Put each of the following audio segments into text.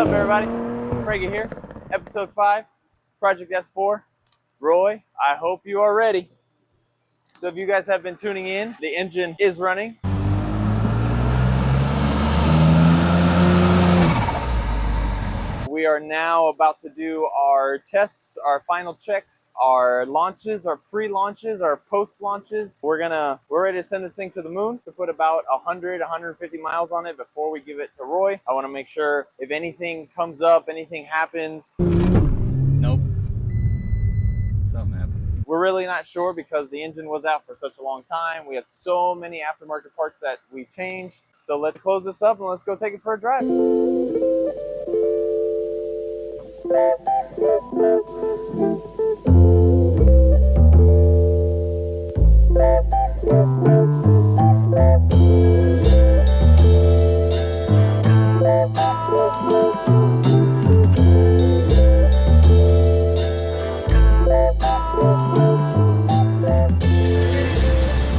up, everybody? Craig here, episode 5, Project S4. Roy, I hope you are ready. So if you guys have been tuning in, the engine is running. We are now about to do our tests, our final checks, our launches, our pre-launches, our post-launches. We're ready to send this thing to the moon, to put about 150 miles on it before we give it to Roy. I want to make sure if anything comes up, anything happens. Nope. Something happened. We're really not sure because the engine was out for such a long time. We have so many aftermarket parts that we changed. So let's close this up and let's go take it for a drive.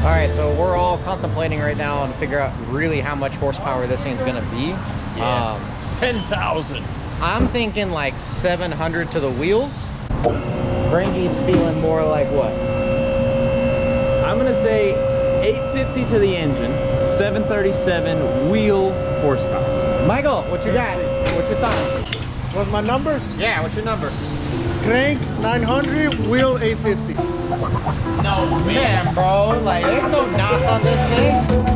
Alright, so we're all contemplating right now to figure out really how much horsepower this thing's gonna be. Yeah. 10,000. I'm thinking like 700 to the wheels. Franky's feeling more like what? I'm gonna say 850 to the engine, 737 wheel horsepower. Michael, what you got? What's your thoughts? What's my number? Yeah, what's your number? Crank 900, wheel 850. No, Man, bro, like there's no NOS on this thing.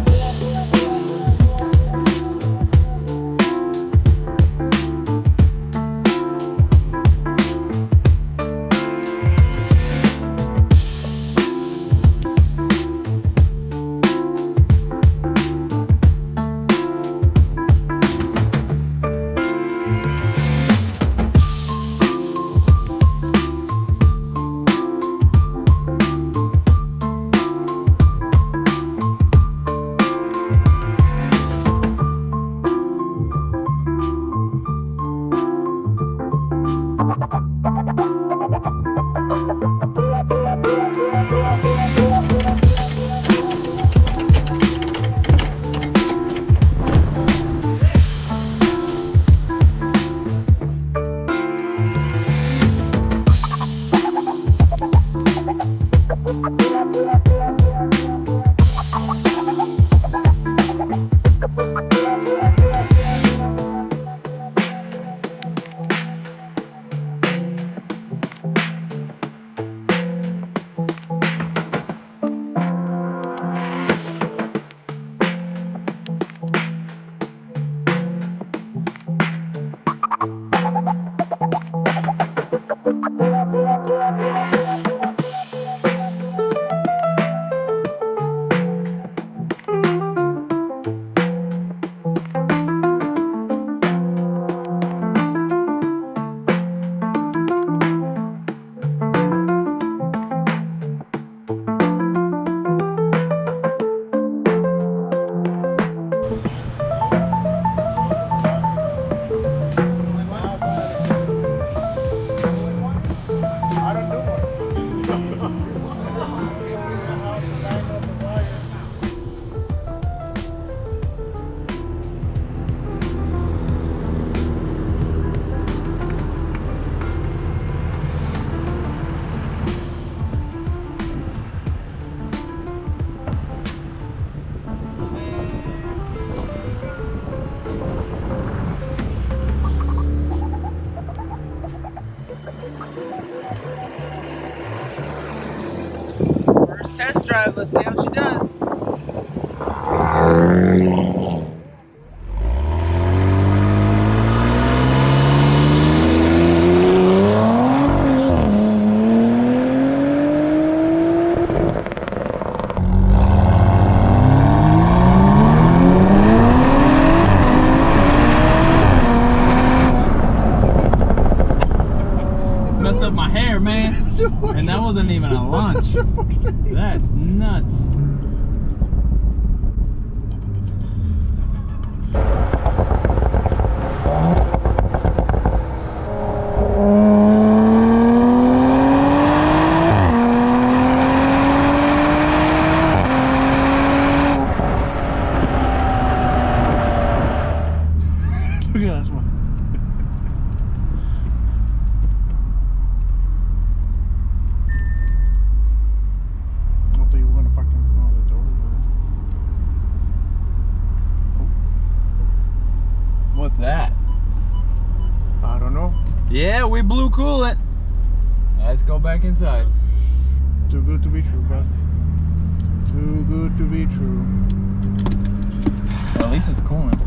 First test drive, let's see how she does. Messed up my hair, man. And that wasn't even a launch. That's nuts. Yeah, we blew coolant. Let's go back inside. Too good to be true, bro. Too good to be true. Well, at least it's coolant.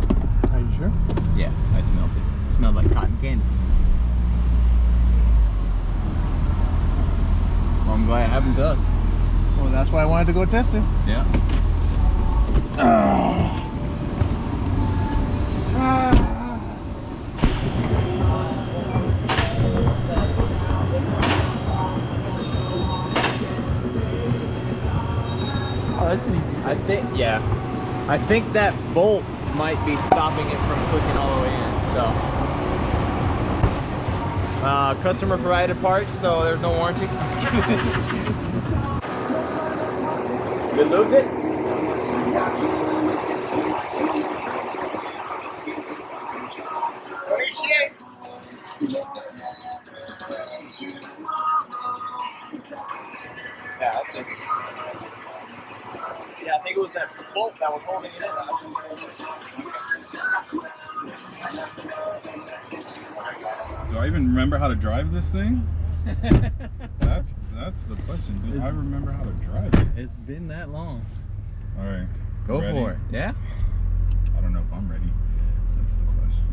Are you sure? Yeah, I smelled it. It smelled like cotton candy. Well, I'm glad it happened to us. Well, that's why I wanted to go test it. Yeah. Oh, that's an easy. I think, yeah. I think that bolt might be stopping it from clicking all the way in, so. Customer provided parts, so there's no warranty. Good lube it? Yeah, that's it. Yeah, I think it was that bolt that was holding it in. Do I even remember how to drive this thing? That's the question. Do I remember how to drive it? It's been that long. All right. Go ready? for it. Yeah? I don't know if I'm ready. That's the question.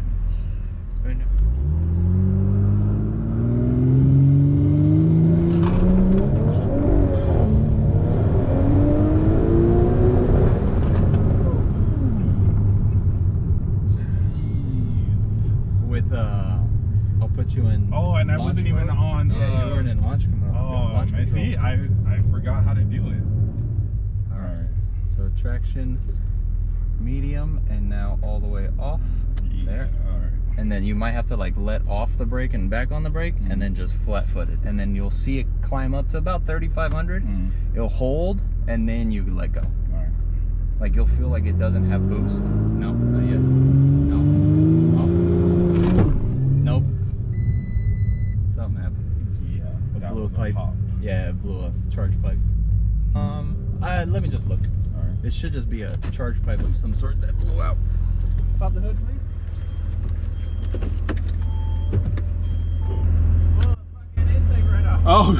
With, I'll put you in. Oh, and I launch wasn't even mode. on. Yeah, you weren't in launch control. Oh, launch I see. control. I forgot how to do it. All right. So traction, medium, and now all the way off. There. All right. And then you might have to like let off the brake and back on the brake, and then just flat foot it. And then you'll see it climb up to about 3,500. It'll hold, and then you let go. All right. Like you'll feel like it doesn't have boost. No, not yet. No. Oh. Nope. Something happened. Yeah. It that blew a was pipe. pop. Yeah, it blew a charge pipe. Let me just look. All right. It should just be a charge pipe of some sort that blew out. Pop the hood, please. Oh.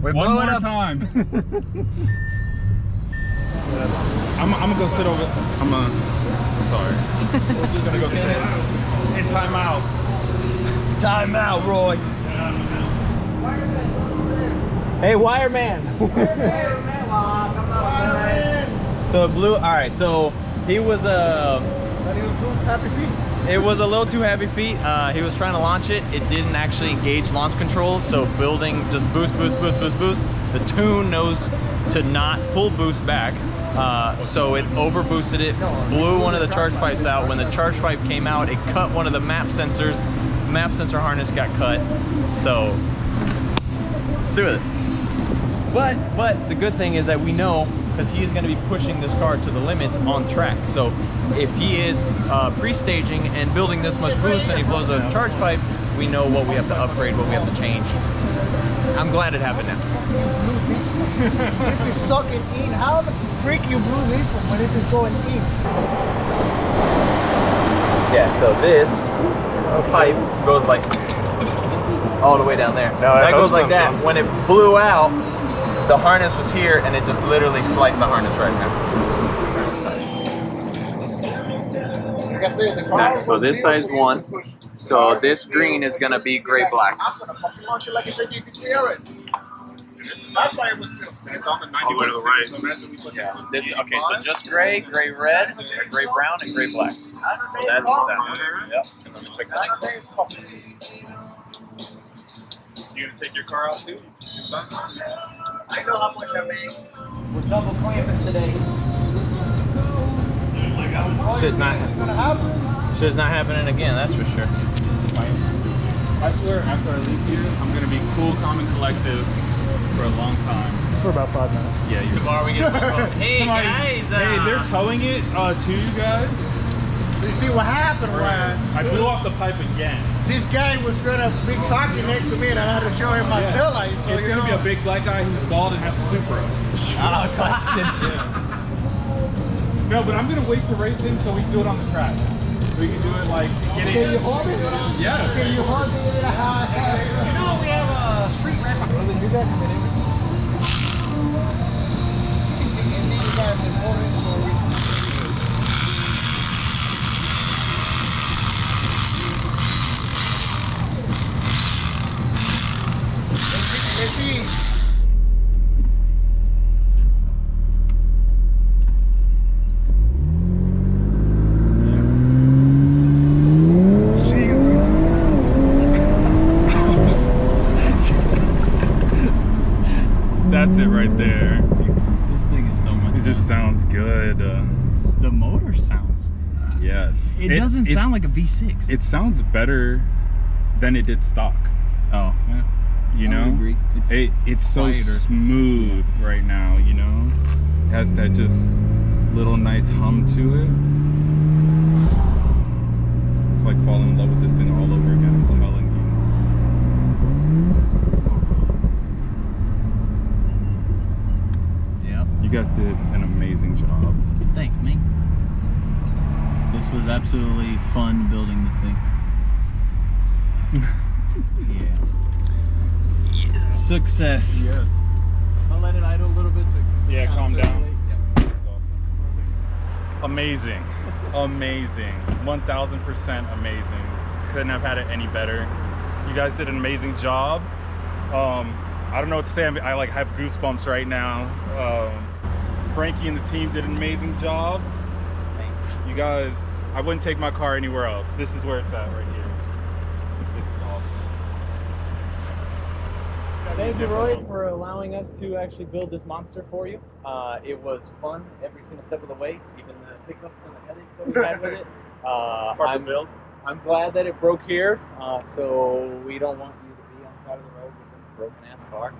Wait, One blow more it up. time. I'm gonna go sit over. I'm sorry. We're just gonna go sit in timeout. Time out, Roy. Hey, Wireman. So it blew. All right. So he was it was a little too heavy feet. He was trying to launch it. It didn't actually engage launch controls. So building just boost, boost, boost, boost, boost. The tune knows to not pull boost back. So it over boosted it, blew one of the charge pipes out. When the charge pipe came out, it cut one of the map sensors. Map sensor harness got cut. So let's do this. But the good thing is that we know, because he is going to be pushing this car to the limits on track. So if he is pre-staging and building this much boost and he blows a charge pipe, we know what we have to upgrade, what we have to change. I'm glad it happened now. This is sucking in. How the freak you blew this one when this is going in? Yeah, so this pipe goes like all the way down there. That goes like that. When it blew out, the harness was here and it just literally sliced the harness right now. Like I said, the car So this size one. So this green is gonna be gray black. I'm gonna fucking launch it like it's a DP3 already. That's why it was built. It's on the 91 to the right. So imagine we put This okay, so just gray, gray red, gray brown, and gray black. So that's that. Yep. And let me check the next one. You gonna take your car out too? I know how much I made. We're double clamping today. Shit's not happening again, that's for sure. I swear, after I leave here, I'm gonna be cool, calm, and collective for a long time. For about 5 minutes. Yeah, you're. Tomorrow we get hey Tomorrow- guys! Hey, they're towing it to you guys. You see what happened was, I blew off the pipe again. this guy was trying to be cocky next to me and I had to show him my tail lights. So It's gonna be a big black guy who's bald and has a Supra. Oh, classic. No, but I'm gonna wait to race him until we do it on the track. So you can do it like get it. Can you hold it? Yeah. Can you hold it? You know we have a street right behind. Well, do that in a minute. You see you guys in orange stories. Let's see. That's it right there. This thing is so much It just sounds good. The motor sounds. Yes. It doesn't sound like a V6. It sounds better than it did stock. Oh, yeah. You I would know? agree. It's so quieter. smooth right now, you know? It has that just little nice hum to it. It's like falling in love with this thing all over again, I'm telling you. Yep. You guys did an amazing job. Thanks, man. This was absolutely fun building this thing. Yeah. Success. Yes. I'll let it idle a little bit so it can just Yeah, kinda calm down. circulate. Yep. Amazing. Amazing. 1000% amazing. Couldn't have had it any better. You guys did an amazing job. I don't know what to say. I like have goosebumps right now. Frankie and the team did an amazing job. You guys, I wouldn't take my car anywhere else. This is where it's at right here. This is awesome. Thank you, Roy, for allowing us to actually build this monster for you. It was fun every single step of the way, even the hiccups and the headaches that we had with it. I'm glad that it broke here, so we don't want you to be on the side of the road with a broken ass car.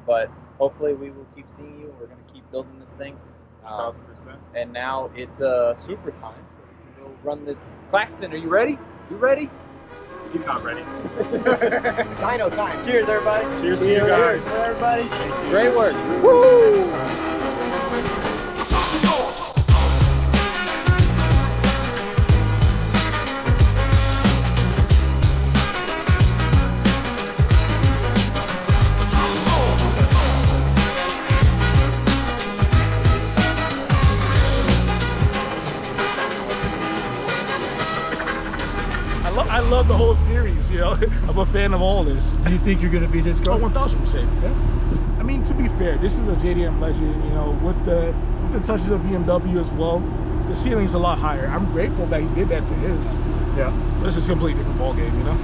But hopefully we will keep seeing you. We're going to keep building this thing. 1000%. And now it's super time, so we can go run this. Claxton, are you ready? You ready? He's not ready. Dino time. Cheers, everybody. Cheers to you guys. Cheers, everybody. Great work. Woo! I love the whole series, you know. I'm a fan of all this. Do you think you're going to be this Oh, car? 1000%. Yeah. I mean, to be fair, this is a JDM legend, you know, with the touches of BMW as well. The ceiling's a lot higher. I'm grateful that he did that to his. Yeah. This is a completely different ballgame, you know.